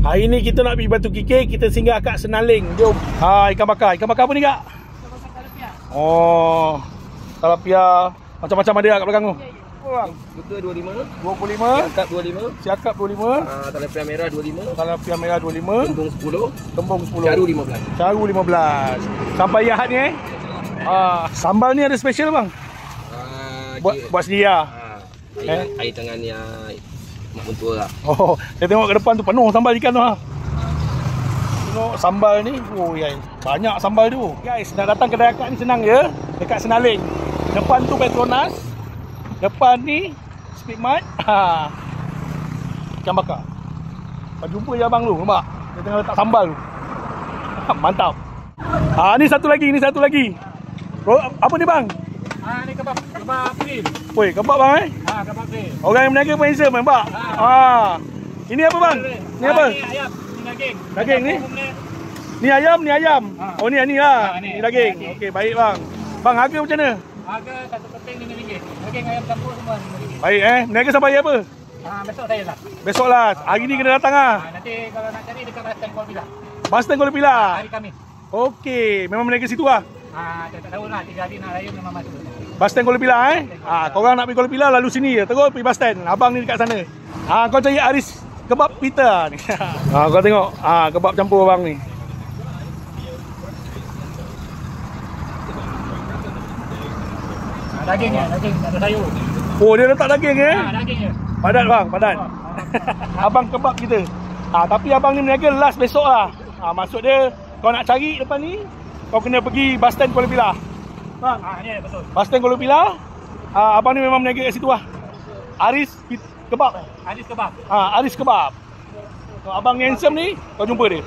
Hari ni kita nak pergi Batu Kikir, kita singgah kat Senaling. Jom. Ikan bakar. Ikan bakar apa ni, Kak? Ikan bakar talapia. Oh, talapia. Macam-macam ada kat belakang tu. Buka 25, 25, siakap 25, siakap 25, talapia merah 25, talapia merah 25, kembung 10, kembung 10, caru 15. caru 15. Sampai Ahad ni sambal ni ada special bang? Buat sendiri lah. Air tangan yang mak mentua lah. Oh, saya tengok ke depan tu penuh sambal ikan tu Tengok sambal ni, banyak sambal tu. Guys, nak datang kedai akak ni senang je. Dekat Senaling. Depan tu Petronas. Depan ni Speedmart. Ikan bakar. Jumpa je abang tu, nampak? Dia tengah letak sambal tu. Mantap. Ni satu lagi. Apa ni bang? Ni kebab grill. Woi, kebab bang Kebab grill. Orang yang berniaga pun handsome, nampak? Ini apa bang? Ni apa? Ni ayam, ni daging. Daging ni? Ni ayam. Oh ni lah. Ni daging. Okey, baik bang. Bang, harga macam mana? Harga satu keping RM5. Daging ayam campur semua RM5. Baik berniaga sampai hari apa? Besok saya lah. Besok lah. Hari ni kena datang Nanti kalau nak cari dekat Bastang Kuala Pilah. Bastang Kuala Pilah. Hari Khamis. Okey, memang berniaga situ lah. Tak tahu lah, 3 hari nak raya memang masuk. Bastang Kuala Pilah korang nak pergi Kuala Pilah lalu sini je. Terus pergi Bastang. Abang ni dekat sana. Kau cari Aris Kebab Peter ni. Kau tengok kebab campur abang ni. Daging tak ada sayur. Oh, dia letak daging Daging je. Padat bang, padat. Abang kebab kita. Tapi abang ni berniaga last besok lah. Maksud dia kau nak cari depan ni, kau kena pergi Bastang Kuala Pilah. Bang, Ni betul. Bastang Kuala Pilah. Abang ni memang berniaga kat situ lah. Aris Kebab. Aris kebab. Aris Kebab. So, abang ni handsome ni, kau jumpa dia.